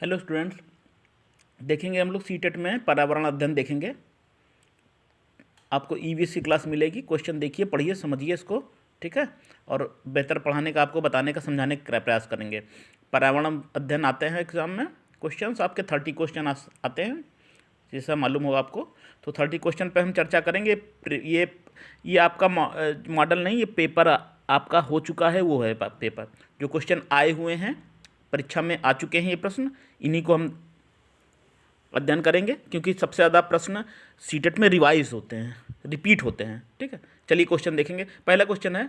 Hello students, देखेंगे हम लोग सीटेट में पर्यावरण अध्ययन देखेंगे। आपको ईवीएस की क्लास मिलेगी। क्वेश्चन देखिए, पढ़िए, समझिए इसको, ठीक है। और बेहतर पढ़ाने का, आपको बताने का, समझाने का प्रयास करेंगे। पर्यावरण अध्ययन आते हैं एग्जाम में क्वेश्चंस, आपके 30 क्वेश्चन आते हैं, जैसा मालूम होगा आपको। तो 30 क्वेश्चन पे हम चर्चा करेंगे। ये आपका मॉडल नहीं, ये पेपर आपका हो चुका है, वो है पेपर। जो क्वेश्चन आए हुए हैं परीक्षा में आ चुके हैं, ये प्रश्न, इन्हीं को हम अध्ययन करेंगे, क्योंकि सबसे ज़्यादा प्रश्न सीटेट में रिवाइज होते हैं, रिपीट होते हैं, ठीक है। चलिए क्वेश्चन देखेंगे। पहला क्वेश्चन है,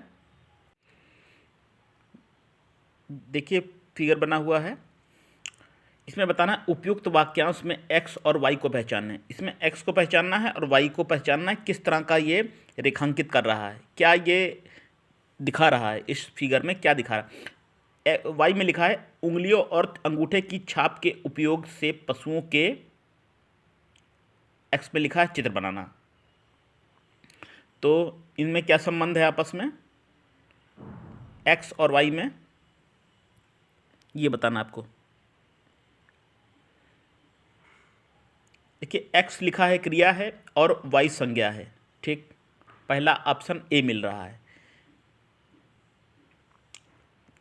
देखिए फिगर बना हुआ है, इसमें बताना है उपयुक्त वाक्यांश में एक्स और वाई को पहचानना है। इसमें एक्स को पहचानना है और वाई को पहचानना है। किस तरह का ये रेखांकित कर रहा है, क्या ये दिखा रहा है, इस फिगर में क्या दिखा रहा है। वाई में लिखा है उंगलियों और अंगूठे की छाप के उपयोग से पशुओं के, एक्स में लिखा है चित्र बनाना। तो इनमें क्या संबंध है आपस में, एक्स और वाई में, ये बताना आपको। देखिए एक्स लिखा है क्रिया है और वाई संज्ञा है, ठीक। पहला ऑप्शन ए मिल रहा है।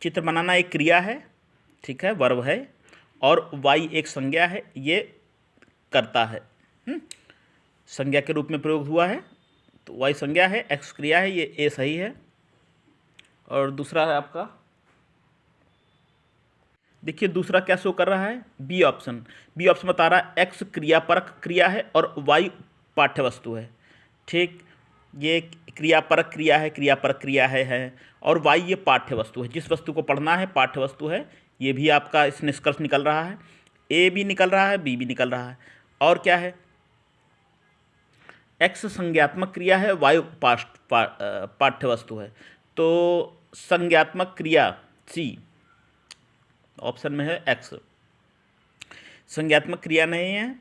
चित्र बनाना एक क्रिया है, ठीक है, वर्ब है, और वाई एक संज्ञा है, ये करता है, संज्ञा के रूप में प्रयोग हुआ है। तो वाई संज्ञा है, एक्स क्रिया है, ये ए सही है। और दूसरा है आपका, देखिए दूसरा क्या शो कर रहा है, बी ऑप्शन। बी ऑप्शन बता रहा है एक्स क्रियापरक क्रिया है और वाई पाठ्य वस्तु है, ठीक। ये क्रियापरक क्रिया है, क्रियापरक क्रिया है और वाई ये पाठ्य वस्तु है, जिस वस्तु को पढ़ना है पाठ्य वस्तु है। ये भी आपका इस निष्कर्ष निकल रहा है, ए भी निकल रहा है, बी भी निकल रहा है। और क्या है, एक्स संज्ञात्मक क्रिया है, वाई पाठ्य वस्तु है। तो संज्ञात्मक क्रिया सी ऑप्शन में है, एक्स संज्ञात्मक क्रिया नहीं है,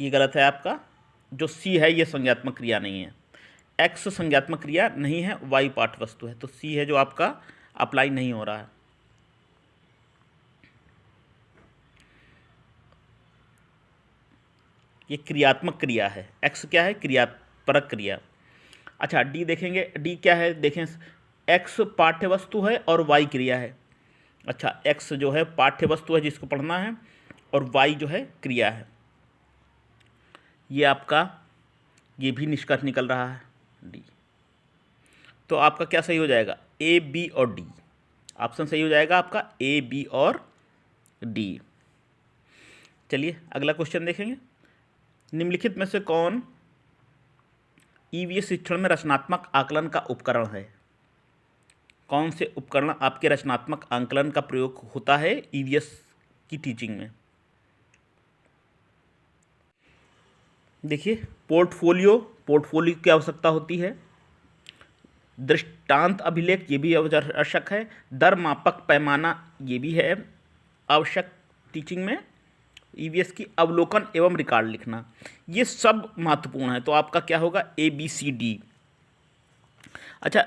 ये गलत है आपका। जो सी है ये संज्ञात्मक क्रिया नहीं है, एक्स संज्ञात्मक क्रिया नहीं है, वाई पाठ वस्तु है। तो सी है जो आपका अप्लाई नहीं हो रहा है। ये क्रियात्मक क्रिया है, एक्स क्या है, क्रियापरक क्रिया। अच्छा डी देखेंगे, डी क्या है, देखें, एक्स पाठ्य वस्तु है और वाई क्रिया है। अच्छा एक्स जो है पाठ्य वस्तु है जिसको पढ़ना है, और वाई जो है क्रिया है। ये आपका, ये भी निष्कर्ष निकल रहा है, डी। तो आपका क्या सही हो जाएगा, ए बी और डी। ऑप्शन सही हो जाएगा आपका ए बी और डी। चलिए अगला क्वेश्चन देखेंगे। निम्नलिखित में से कौन ईवीएस शिक्षण में रचनात्मक आकलन का उपकरण है। कौन से उपकरण आपके रचनात्मक आकलन का प्रयोग होता है ईवीएस की टीचिंग में। देखिए पोर्टफोलियो, पोर्टफोलियो की आवश्यकता होती है। दृष्टांत अभिलेख, ये भी आवश्यक है। दर मापक पैमाना, ये भी है आवश्यक टीचिंग में। ईवीएस की अवलोकन एवं रिकॉर्ड लिखना, ये सब महत्वपूर्ण है। तो आपका क्या होगा, ए बी सी डी। अच्छा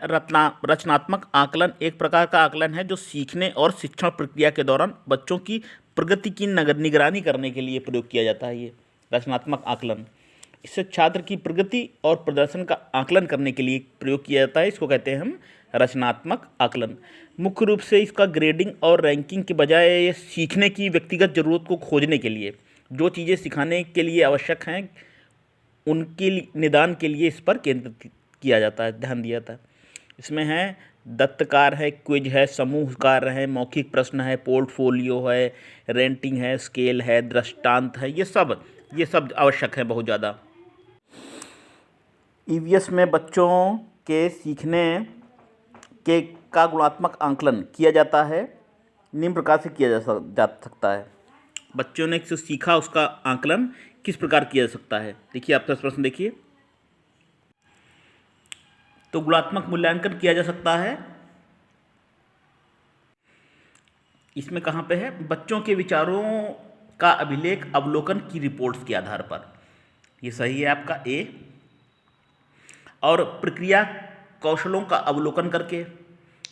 रचनात्मक आकलन एक प्रकार का आकलन है जो सीखने और शिक्षण प्रक्रिया के दौरान बच्चों की प्रगति की निगरानी करने के लिए प्रयोग किया जाता है। ये रचनात्मक आकलन, इससे छात्र की प्रगति और प्रदर्शन का आकलन करने के लिए प्रयोग किया जाता है। इसको कहते हैं हम रचनात्मक आकलन। मुख्य रूप से इसका ग्रेडिंग और रैंकिंग के बजाय ये सीखने की व्यक्तिगत ज़रूरत को खोजने के लिए, जो चीज़ें सिखाने के लिए आवश्यक हैं उनके निदान के लिए इस पर केंद्रित किया जाता है, ध्यान दिया जाता है। इसमें है दत्तकार है, क्विज है, समूह कार्य है, मौखिक प्रश्न है, पोर्टफोलियो है, रेंटिंग है, स्केल है, दृष्टांत है, ये सब आवश्यक है बहुत ज़्यादा। ईवीएस में बच्चों के सीखने के का गुणात्मक आंकलन किया जाता है, निम्न प्रकार से किया जा सकता है। बच्चों ने जो सीखा उसका आंकलन किस प्रकार किया जा सकता है। देखिए आपका प्रश्न देखिए, तो गुणात्मक मूल्यांकन किया जा सकता है, इसमें कहाँ पे है, बच्चों के विचारों का अभिलेख अवलोकन की रिपोर्ट्स के आधार पर, ये सही है आपका ए। और प्रक्रिया कौशलों का अवलोकन करके,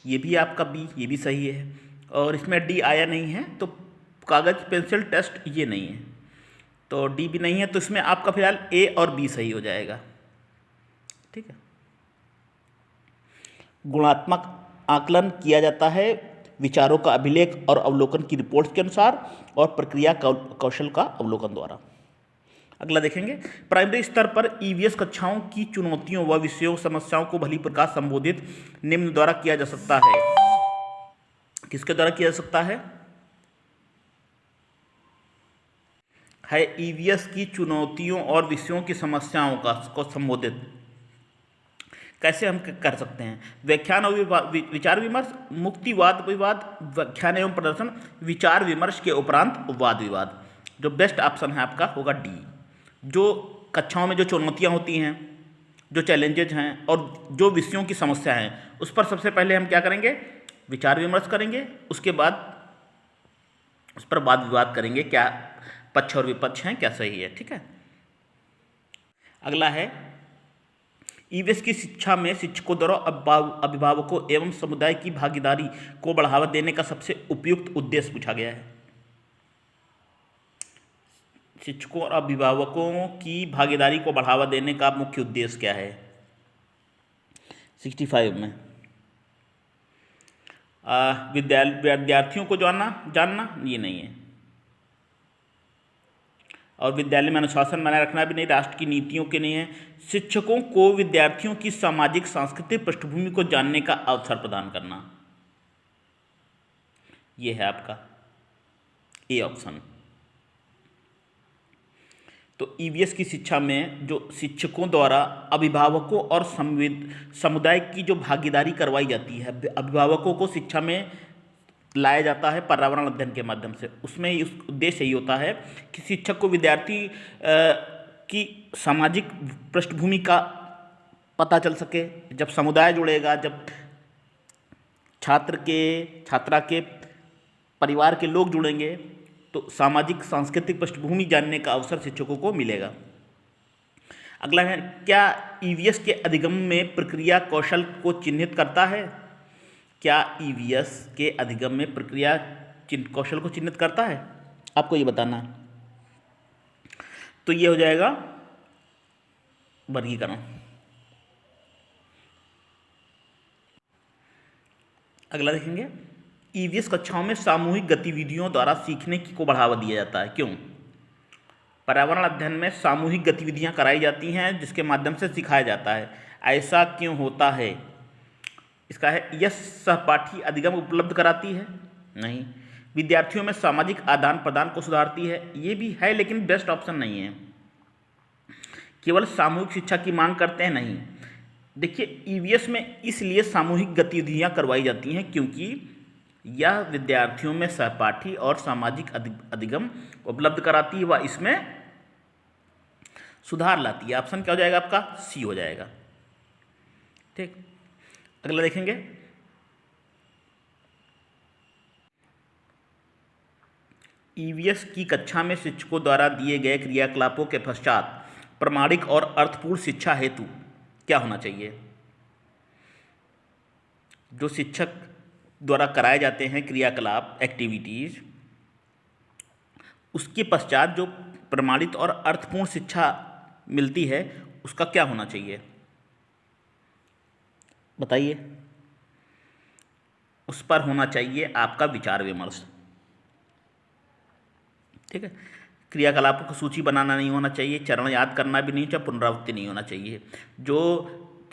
ये भी आपका बी, ये भी सही है। और इसमें डी आया नहीं है, तो कागज पेंसिल टेस्ट ये नहीं है, तो डी भी नहीं है, तो इसमें आपका फिलहाल ए और बी सही हो जाएगा। ठीक है। गुणात्मक आकलन किया जाता है विचारों का अभिलेख और अवलोकन की रिपोर्ट्स के अनुसार और प्रक्रिया कौशल का अवलोकन द्वारा। अगला देखेंगे, प्राइमरी स्तर पर ईवीएस कक्षाओं की चुनौतियों व विषयों समस्याओं को भली प्रकार संबोधित निम्न द्वारा किया जा सकता है। किसके द्वारा किया जा सकता है ईवीएस की चुनौतियों और विषयों की समस्याओं को संबोधित कैसे हम कर सकते हैं। व्याख्यान और विचार विमर्श, मुक्तिवाद विवाद, व्याख्यान एवं प्रदर्शन, विचार विमर्श के उपरांत वाद विवाद। जो बेस्ट ऑप्शन है आपका होगा डी। जो कक्षाओं में जो चुनौतियां होती हैं, जो चैलेंजेज हैं और जो विषयों की समस्या हैं, उस पर सबसे पहले हम क्या करेंगे, विचार विमर्श करेंगे, उसके बाद उस पर वाद विवाद करेंगे, क्या पक्ष और विपक्ष हैं, क्या सही है। ठीक है। अगला है, ईवीएस की शिक्षा में शिक्षकों द्वारा अभिभावकों एवं समुदाय की भागीदारी को बढ़ावा देने का सबसे उपयुक्त उद्देश्य पूछा गया है। शिक्षकों और अभिभावकों की भागीदारी को बढ़ावा देने का मुख्य उद्देश्य क्या है 65 में। विद्यार्थियों को जानना ये नहीं है, और विद्यालय में अनुशासन बनाए रखना भी नहीं, राष्ट्र की नीतियों के नहीं है। शिक्षकों को विद्यार्थियों की सामाजिक सांस्कृतिक पृष्ठभूमि को जानने का अवसर प्रदान करना, ये है आपका ए ऑप्शन। तो ईवीएस की शिक्षा में जो शिक्षकों द्वारा अभिभावकों और समुदाय की जो भागीदारी करवाई जाती है, अभिभावकों को शिक्षा में लाया जाता है पर्यावरण अध्ययन के माध्यम से, उसमें उस उद्देश्य यही होता है कि शिक्षक को विद्यार्थी की सामाजिक पृष्ठभूमि का पता चल सके। जब समुदाय जुड़ेगा, जब छात्रा के परिवार के लोग जुड़ेंगे, तो सामाजिक सांस्कृतिक पृष्ठभूमि जानने का अवसर शिक्षकों को मिलेगा। अगला है, क्या ईवीएस के अधिगम में प्रक्रिया कौशल को चिन्हित करता है। क्या ईवीएस के अधिगम में प्रक्रिया कौशल को चिन्हित करता है, आपको ये बताना है। तो ये हो जाएगा वर्गीकरण। अगला देखेंगे, ईवीएस कक्षाओं में सामूहिक गतिविधियों द्वारा सीखने को बढ़ावा दिया जाता है, क्यों। पर्यावरण अध्ययन में सामूहिक गतिविधियां कराई जाती हैं जिसके माध्यम से सिखाया जाता है, ऐसा क्यों होता है। इसका है, यह सहपाठी अधिगम उपलब्ध कराती है, नहीं। विद्यार्थियों में सामाजिक आदान प्रदान को सुधारती है, ये भी है लेकिन बेस्ट ऑप्शन नहीं है। केवल सामूहिक शिक्षा की मांग करते हैं, नहीं। देखिए, ईवीएस में इसलिए सामूहिक गतिविधियां करवाई जाती हैं क्योंकि यह विद्यार्थियों में सहपाठी और सामाजिक अधिगम उपलब्ध कराती है व इसमें सुधार लाती है। ऑप्शन क्या हो जाएगा आपका, सी हो जाएगा। ठीक। अगला देखेंगे, ईवीएस की कक्षा में शिक्षकों द्वारा दिए गए क्रियाकलापों के पश्चात प्रामाणिक और अर्थपूर्ण शिक्षा हेतु क्या होना चाहिए। जो शिक्षक द्वारा कराए जाते हैं क्रियाकलाप, एक्टिविटीज, उसके पश्चात जो प्रमाणित और अर्थपूर्ण शिक्षा मिलती है उसका क्या होना चाहिए, बताइए। उस पर होना चाहिए आपका विचार विमर्श। ठीक है। क्रियाकलापों की सूची बनाना नहीं होना चाहिए, चरण याद करना भी नहीं चाहिए, पुनरावृत्ति नहीं होना चाहिए। जो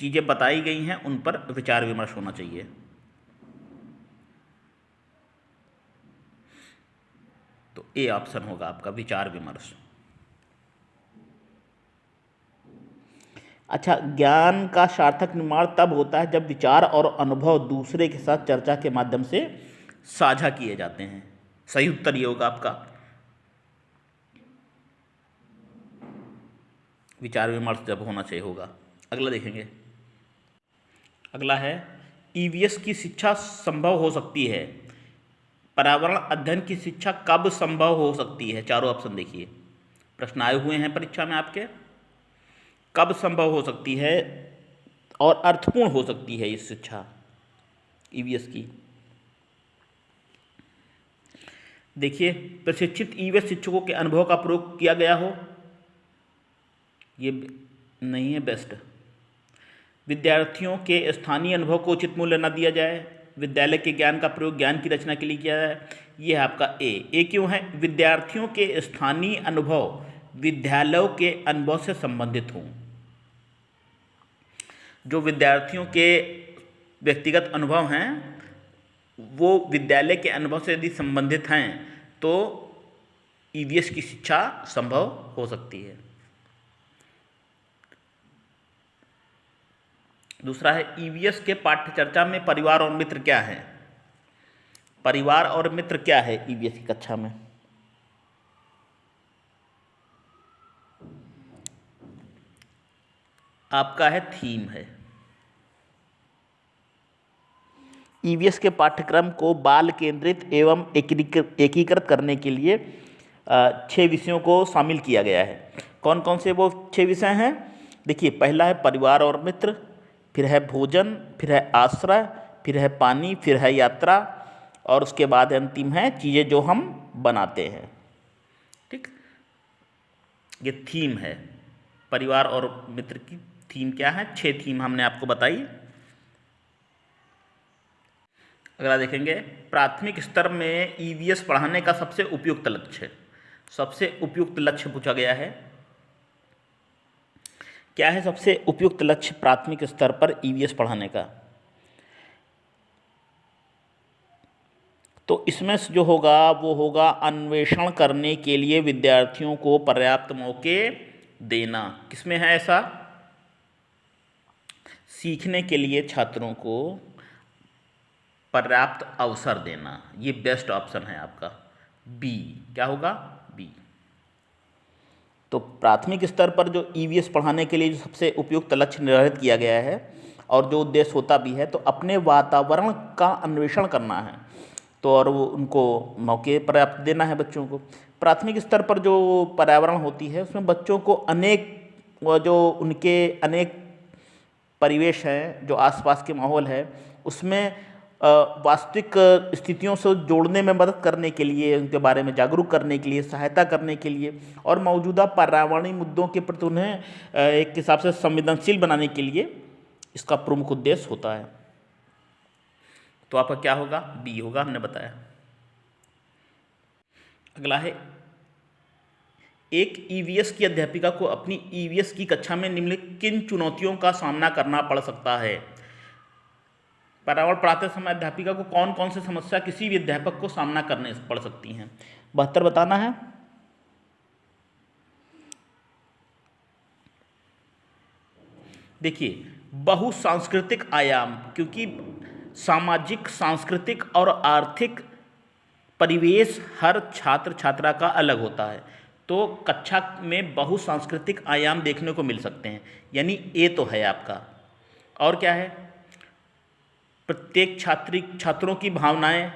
चीज़ें बताई गई हैं उन पर विचार विमर्श होना चाहिए। तो ए ऑप्शन होगा आपका विचार विमर्श। अच्छा, ज्ञान का सार्थक निर्माण तब होता है जब विचार और अनुभव दूसरे के साथ चर्चा के माध्यम से साझा किए जाते हैं। सही उत्तर ये होगा आपका विचार विमर्श जब होना चाहिए होगा। अगला देखेंगे, अगला है, ईवीएस की शिक्षा संभव हो सकती है। पर्यावरण अध्ययन की शिक्षा कब संभव हो सकती है, चारों ऑप्शन देखिए, प्रश्न आए हुए हैं परीक्षा में आपके। कब संभव हो सकती है और अर्थपूर्ण हो सकती है ये शिक्षा ईवीएस की। देखिए, प्रशिक्षित ईवीएस शिक्षकों के अनुभव का प्रयोग किया गया हो, ये नहीं है बेस्ट। विद्यार्थियों के स्थानीय अनुभव को उचित मूल्य न दिया जाए, विद्यालय के ज्ञान का प्रयोग ज्ञान की रचना के लिए किया जाए, ये है आपका ए क्यों है? विद्यार्थियों के स्थानीय अनुभव विद्यालयों के अनुभव से संबंधित हों। जो विद्यार्थियों के व्यक्तिगत अनुभव हैं वो विद्यालय के अनुभव से यदि संबंधित हैं तो ईवीएस की शिक्षा संभव हो सकती है। दूसरा है ईवीएस के पाठ्यचर्चा में परिवार और मित्र क्या है? परिवार और मित्र क्या है ईवीएस की कक्षा में? आपका है थीम है। ईवीएस के पाठ्यक्रम को बाल केंद्रित एवं एकीकृत करने के लिए 6 विषयों को शामिल किया गया है। कौन कौन से वो 6 विषय हैं? देखिए, पहला है परिवार और मित्र, फिर है भोजन, फिर है आश्रय, फिर है पानी, फिर है यात्रा और उसके बाद अंतिम है चीज़ें जो हम बनाते हैं। ठीक, ये थीम है। परिवार और मित्र की थीम क्या है? 6 थीम हमने आपको बताई। अगला देखेंगे, प्राथमिक स्तर में ईवीएस पढ़ाने का सबसे उपयुक्त लक्ष्य। सबसे उपयुक्त लक्ष्य पूछा गया है। क्या है सबसे उपयुक्त लक्ष्य प्राथमिक स्तर पर ईवीएस पढ़ाने का? तो इसमें जो होगा वो होगा अन्वेषण करने के लिए विद्यार्थियों को पर्याप्त मौके देना। किसमें है ऐसा? सीखने के लिए छात्रों को पर्याप्त अवसर देना। ये बेस्ट ऑप्शन है आपका बी। क्या होगा? बी। तो प्राथमिक स्तर पर जो ईवीएस पढ़ाने के लिए जो सबसे उपयुक्त लक्ष्य निर्धारित किया गया है और जो उद्देश्य होता भी है तो अपने वातावरण का अन्वेषण करना है, तो और वो उनको मौके पर्याप्त देना है बच्चों को। प्राथमिक स्तर पर जो पर्यावरण होती है उसमें बच्चों को अनेक जो उनके अनेक परिवेश हैं, जो आसपास के माहौल है उसमें वास्तविक स्थितियों से जोड़ने में मदद करने के लिए, उनके बारे में जागरूक करने के लिए, सहायता करने के लिए और मौजूदा पर्यावरणीय मुद्दों के प्रति उन्हें एक हिसाब से संवेदनशील बनाने के लिए इसका प्रमुख उद्देश्य होता है। तो आपका क्या होगा? बी होगा, हमने बताया। अगला है, एक ईवीएस की अध्यापिका को अपनी ईवीएस की कक्षा में निम्नलिखित किन चुनौतियों का सामना करना पड़ सकता है? पर्यावरण पढ़ाते समय अध्यापिका को कौन कौन सी समस्या किसी भी अध्यापक को सामना करने पड़ सकती हैं? 72 बताना है। देखिए, बहुसांस्कृतिक आयाम, क्योंकि सामाजिक, सांस्कृतिक और आर्थिक परिवेश हर छात्र छात्रा का अलग होता है, तो कक्षा में बहुसांस्कृतिक आयाम देखने को मिल सकते हैं, यानी ए तो है आपका। और क्या है? प्रत्येक छात्रों की भावनाएं,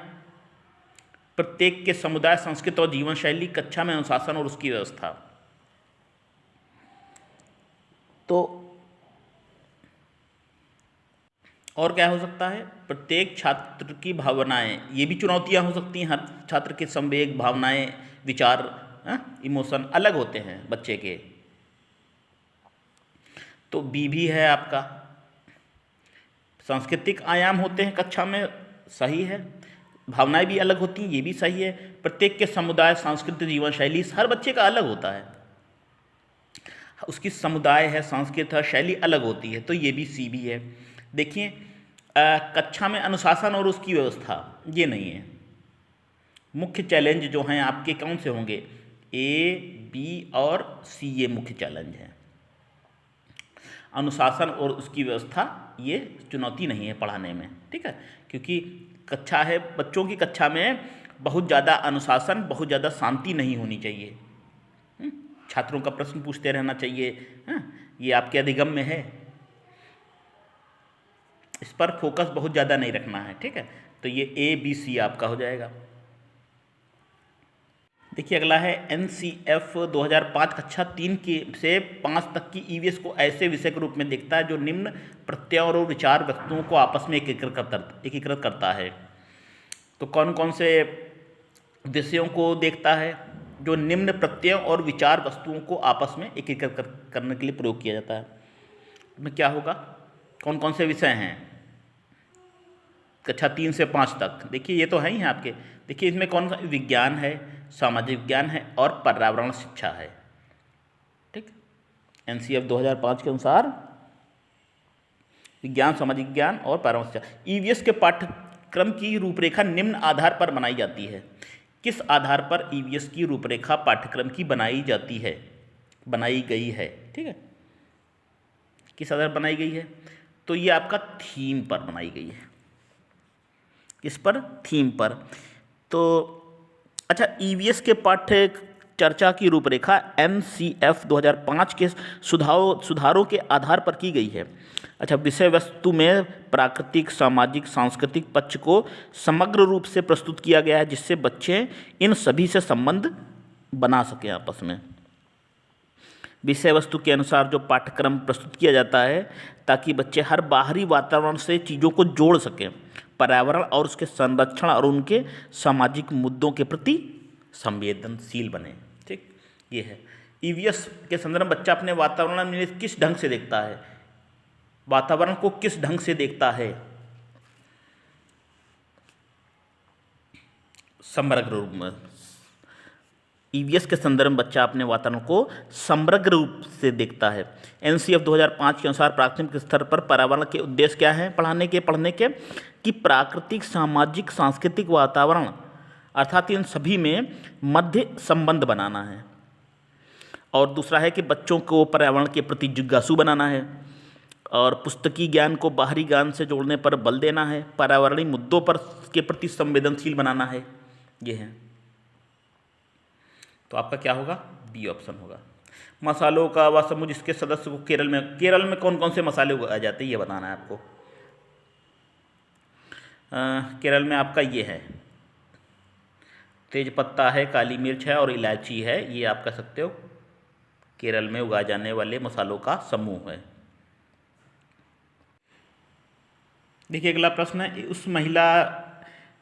प्रत्येक के समुदाय, संस्कृति और जीवन शैली, कक्षा में अनुशासन और उसकी व्यवस्था। तो और क्या हो सकता है? प्रत्येक छात्र की भावनाएं, ये भी चुनौतियां हो सकती हैं। हर छात्र के संवेग, भावनाएं, विचार, इमोशन अलग होते हैं बच्चे के। तो बी भी है आपका। सांस्कृतिक आयाम होते हैं कक्षा में, सही है। भावनाएं भी अलग होती हैं, ये भी सही है। प्रत्येक के समुदाय, सांस्कृतिक, जीवन शैली हर बच्चे का अलग होता है, उसकी समुदाय है, संस्कृति है, शैली अलग होती है, तो ये भी सी भी है। देखिए, कक्षा में अनुशासन और उसकी व्यवस्था ये नहीं है। मुख्य चैलेंज जो हैं आपके कौन से होंगे? ए, बी और सी, ये मुख्य चैलेंज हैं। अनुशासन और उसकी व्यवस्था ये चुनौती नहीं है पढ़ाने में, ठीक है, क्योंकि कक्षा है, बच्चों की कक्षा में बहुत ज़्यादा अनुशासन, बहुत ज़्यादा शांति नहीं होनी चाहिए। छात्रों का प्रश्न पूछते रहना चाहिए, ये आपके अधिगम में है, इस पर फोकस बहुत ज़्यादा नहीं रखना है, ठीक है। तो ये ए, बी, सी आपका हो जाएगा। देखिए, अगला है एनसीएफ 2005 कक्षा 3 से 5 तक की ईवीएस को ऐसे विषय के रूप में देखता है जो निम्न प्रत्ययों और विचार वस्तुओं को आपस में एकीकृत करता है। तो कौन कौन से विषयों को देखता है जो निम्न प्रत्ययों और विचार वस्तुओं को आपस में एकीकृत करने के लिए प्रयोग किया जाता है। इसमें क्या होगा, कौन कौन से विषय हैं कक्षा 3 से 5 तक? देखिए ये तो है ही हैं आपके। देखिए इसमें कौन सा विज्ञान है, सामाजिक विज्ञान है और पर्यावरण शिक्षा है। ठीक, एनसीएफ 2005 के अनुसार विज्ञान, सामाजिक विज्ञान और पर्यावरण शिक्षा। ईवीएस के पाठ्यक्रम की रूपरेखा निम्न आधार पर बनाई जाती है। किस आधार पर ईवीएस की रूपरेखा पाठ्यक्रम की बनाई जाती है, बनाई गई है? ठीक है, किस आधार पर बनाई गई है? तो ये आपका थीम पर बनाई गई है। किस पर? थीम पर। तो अच्छा, ईवीएस के पाठ्य चर्चा की रूपरेखा एनसीएफ 2005 के सुधारों के आधार पर की गई है। अच्छा, विषय वस्तु में प्राकृतिक, सामाजिक, सांस्कृतिक पक्ष को समग्र रूप से प्रस्तुत किया गया है, जिससे बच्चे इन सभी से संबंध बना सकें आपस में। विषय वस्तु के अनुसार जो पाठ्यक्रम प्रस्तुत किया जाता है ताकि बच्चे हर बाहरी वातावरण से चीज़ों को जोड़ सकें, पर्यावरण और उसके संरक्षण और उनके सामाजिक मुद्दों के प्रति संवेदनशील बने। ठीक, ये है ईवीएस के संदर्भ में बच्चा अपने वातावरण में किस ढंग से देखता है, वातावरण को किस ढंग से देखता है, समग्र रूप में। ईवीएस के संदर्भ में बच्चा अपने वातावरण को समग्र रूप से देखता है। एनसीएफ 2005 के अनुसार प्राथमिक स्तर पर पर्यावरण के उद्देश्य क्या हैं पढ़ने के कि प्राकृतिक, सामाजिक, सांस्कृतिक वातावरण अर्थात इन सभी में मध्य संबंध बनाना है। और दूसरा है कि बच्चों को पर्यावरण के प्रति जिज्ञासु बनाना है और पुस्तकीय ज्ञान को बाहरी ज्ञान से जोड़ने पर बल देना है, पर्यावरणीय मुद्दों पर के प्रति संवेदनशील बनाना है। ये है, तो आपका क्या होगा? बी ऑप्शन होगा। मसालों का वह समूह जिसके सदस्य को केरल में कौन कौन से मसाले उगाए जाते हैं ये बताना है आपको। केरल में आपका ये है, तेज पत्ता है, काली मिर्च है और इलायची है। ये आप कह सकते हो केरल में उगाए जाने वाले मसालों का समूह है। देखिए अगला प्रश्न है, उस महिला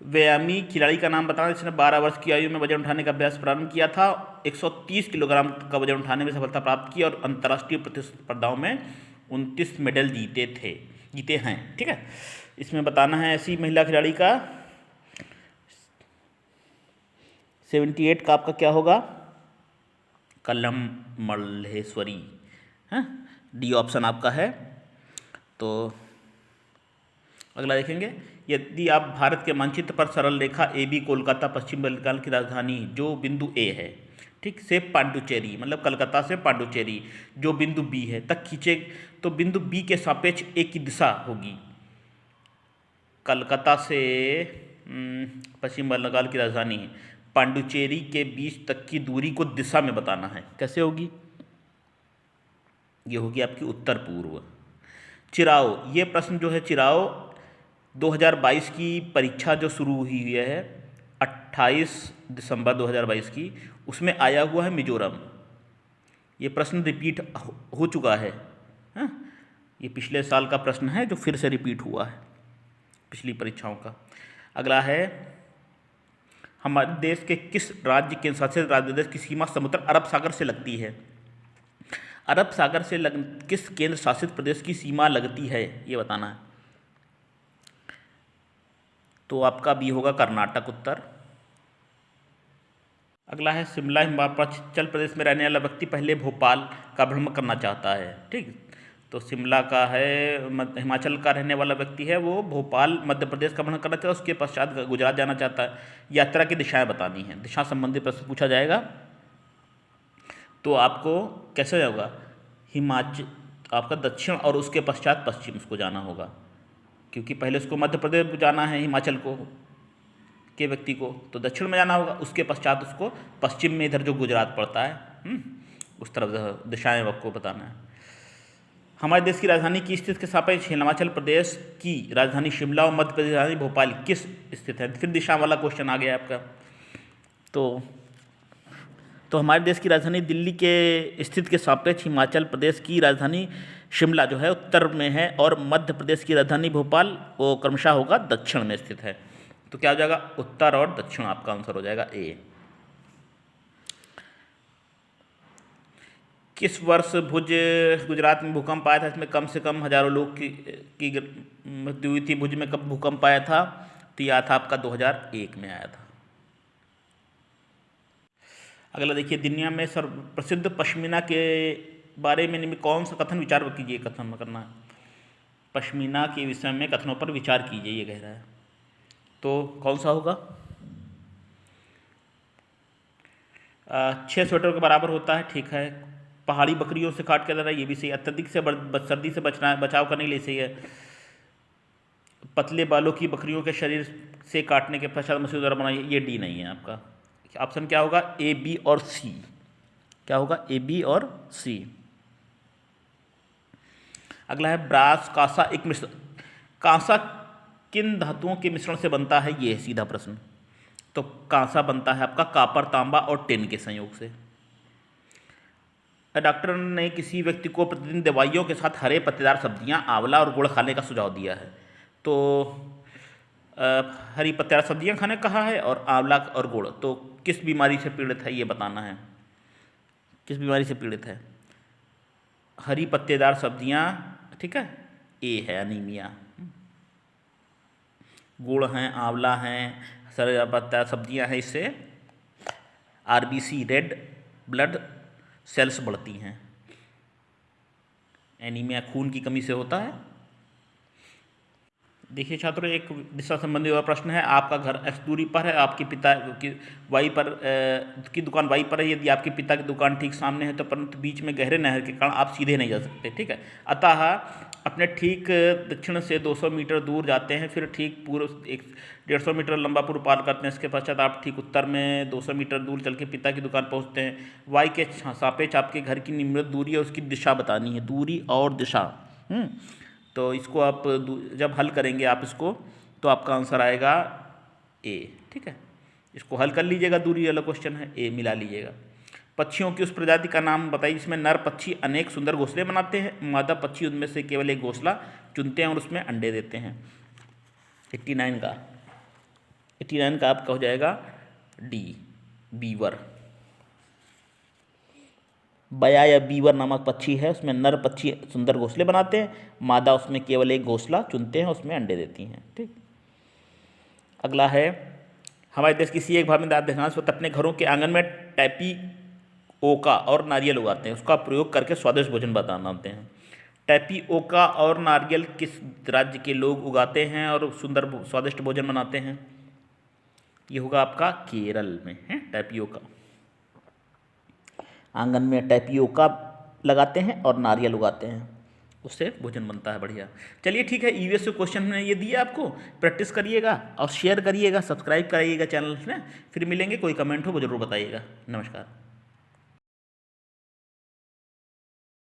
व्यायामी खिलाड़ी का नाम बताना जिसने 12 वर्ष की आयु में वजन उठाने का अभ्यास प्रारंभ किया था, 130 किलोग्राम का वजन उठाने में सफलता प्राप्त की और अंतर्राष्ट्रीय प्रतिस्पर्धाओं में 29 मेडल जीते हैं। ठीक है, इसमें बताना है ऐसी महिला खिलाड़ी का 78 का आपका क्या होगा? कलम मल्लेश्वरी है, डी ऑप्शन आपका है। तो अगला देखेंगे, यदि आप भारत के मानचित्र पर सरल रेखा AB कोलकाता पश्चिम बंगाल की राजधानी जो बिंदु A है, ठीक, से पांडुचेरी मतलब कलकत्ता से पांडुचेरी जो बिंदु B है तक खींचे तो बिंदु B के सापेक्ष A की दिशा होगी। कलकत्ता से पश्चिम बंगाल की राजधानी पांडुचेरी के बीच तक की दूरी को दिशा में बताना है। कैसे होगी? ये होगी आपकी उत्तर पूर्व। चिराओ, ये प्रश्न जो है चिराओ 2022 की परीक्षा जो शुरू हुई है 28 दिसंबर 2022 की, उसमें आया हुआ है मिजोरम। ये प्रश्न रिपीट हो चुका है, हाँ? ये पिछले साल का प्रश्न है जो फिर से रिपीट हुआ है पिछली परीक्षाओं का। अगला है, हमारे देश के किस राज्य केंद्र शासित राज्य की सीमा समुद्र अरब सागर से लगती है? अरब सागर से किस केंद्र शासित प्रदेश की सीमा लगती है ये बताना है। तो आपका बी होगा कर्नाटक उत्तर। अगला है, शिमला हिमाचल प्रदेश में रहने वाला व्यक्ति पहले भोपाल का भ्रमण करना चाहता है। ठीक, तो शिमला का है, हिमाचल का रहने वाला व्यक्ति है वो भोपाल मध्य प्रदेश का भ्रमण करना चाहता है, उसके पश्चात गुजरात जाना चाहता है। यात्रा की दिशाएं बतानी है, दिशा संबंधी प्रश्न पूछा जाएगा। तो आपको कैसे होगा? हिमाचल आपका दक्षिण और उसके पश्चात पश्चिम उसको जाना होगा, क्योंकि पहले उसको मध्य प्रदेश जाना है हिमाचल को के व्यक्ति को, तो दक्षिण में जाना होगा, उसके पश्चात उसको पश्चिम में इधर जो गुजरात पड़ता है उस तरफ दिशाएं आपको बताना है। हमारे देश की राजधानी की स्थिति के सापेक्ष हिमाचल प्रदेश की राजधानी शिमला और मध्य प्रदेश की राजधानी भोपाल किस स्थित है? फिर दिशा वाला क्वेश्चन आ गया आपका। तो हमारे देश की राजधानी दिल्ली के स्थित के सापेक्ष हिमाचल प्रदेश की राजधानी शिमला जो है उत्तर में है और मध्य प्रदेश की राजधानी भोपाल वो क्रमशः होगा दक्षिण में स्थित है। तो क्या हो जाएगा, उत्तर और दक्षिण आपका आंसर हो जाएगा ए। किस वर्ष भुज गुजरात में भूकंप आया था? इसमें कम से कम हजारों लोग की मृत्यु हुई थी। भुज में कब भूकंप आया था? तो यह था आपका 2001 में आया था। अगला देखिए, दुनिया में सर्व प्रसिद्ध पश्मीना के बारे में कौन सा कथन विचार कीजिए, कथन करना है। पश्मीना के विषय में कथनों पर विचार कीजिए, ये कह रहा है। तो कौन सा होगा? 6 स्वेटर के बराबर होता है, ठीक है। पहाड़ी बकरियों से काट के लेना, ये भी सही। अत्यधिक से सर्दी से बचना है, बचाव करने के लिए सही है। पतले बालों की बकरियों के शरीर से काटने के पश्चात मशीन द्वारा बनाई, ये डी नहीं है आपका। ऑप्शन क्या होगा? ए, बी और सी। क्या होगा? ए, बी और सी। अगला है ब्रास कांसा एक मिश्रण। कांसा किन धातुओं के मिश्रण से बनता है? ये है सीधा प्रश्न। तो कांसा बनता है आपका कॉपर, तांबा और टिन के संयोग से। डॉक्टर ने किसी व्यक्ति को प्रतिदिन दवाइयों के साथ हरे पत्तेदार सब्जियां, आंवला और गुड़ खाने का सुझाव दिया है। तो हरी पत्तेदार सब्जियां खाने कहा है और आंवला और गुड़। तो किस बीमारी से पीड़ित है ये बताना है। किस बीमारी से पीड़ित है? हरी पत्तेदार सब्जियां, ठीक है, ए है अनीमिया। गुड़ हैं, आंवला हैं, सारे पत्तेदार सब्जियां हैं, इससे आरबीसी रेड ब्लड सेल्स बढ़ती हैं। एनीमिया खून की कमी से होता है। देखिए छात्रों, एक दिशा संबंधी और प्रश्न है। आपका घर x दूरी पर है, आपके पिता की y पर की दुकान y पर है। यदि आपके पिता की दुकान ठीक सामने है तो परंतु बीच में गहरे नहर के कारण आप सीधे नहीं जा सकते, ठीक है। अतः अपने ठीक दक्षिण से 200 मीटर दूर जाते हैं, फिर ठीक पूर्व 150 मीटर लंबा पूर्व पार करते हैं। इसके पश्चात आप ठीक उत्तर में 200 मीटर दूर चल के पिता की दुकान पहुँचते हैं। y के सापेक्ष आपके घर की निम्नलिखित दूरी है, उसकी दिशा बतानी है, दूरी और दिशा। तो इसको आप जब हल करेंगे आप इसको, तो आपका आंसर आएगा ए, ठीक है। इसको हल कर लीजिएगा, दूरी वाला क्वेश्चन है, ए मिला लीजिएगा। पक्षियों की उस प्रजाति का नाम बताइए जिसमें नर पक्षी अनेक सुंदर घोंसले बनाते हैं, मादा पक्षी उनमें से केवल एक घोंसला चुनते हैं और उसमें अंडे देते हैं। 89 का आपका हो जाएगा डी, बीवर। बया या बीवर नामक पक्षी है, उसमें नर पक्षी सुंदर घोंसले बनाते हैं, मादा उसमें केवल एक घोंसला चुनते हैं, उसमें अंडे देती हैं, ठीक। अगला है, हमारे देश किसी एक भाग में ध्यान से अपने घरों के आंगन में टैपिओका और नारियल उगाते हैं, उसका प्रयोग करके स्वादिष्ट भोजन बनाते हैं। टैपिओका और नारियल किस राज्य के लोग उगाते हैं और सुंदर स्वादिष्ट भोजन बनाते हैं? ये होगा आपका केरल में है टैपिओका। आंगन में टैपिओका लगाते हैं और नारियल उगाते हैं, उससे भोजन बनता है बढ़िया। चलिए ठीक है, ईवीएस के क्वेश्चन मैंने ये दिया आपको, प्रैक्टिस करिएगा और शेयर करिएगा, सब्सक्राइब कराइएगा चैनल में। फिर मिलेंगे, कोई कमेंट हो वो जरूर बताइएगा। नमस्कार।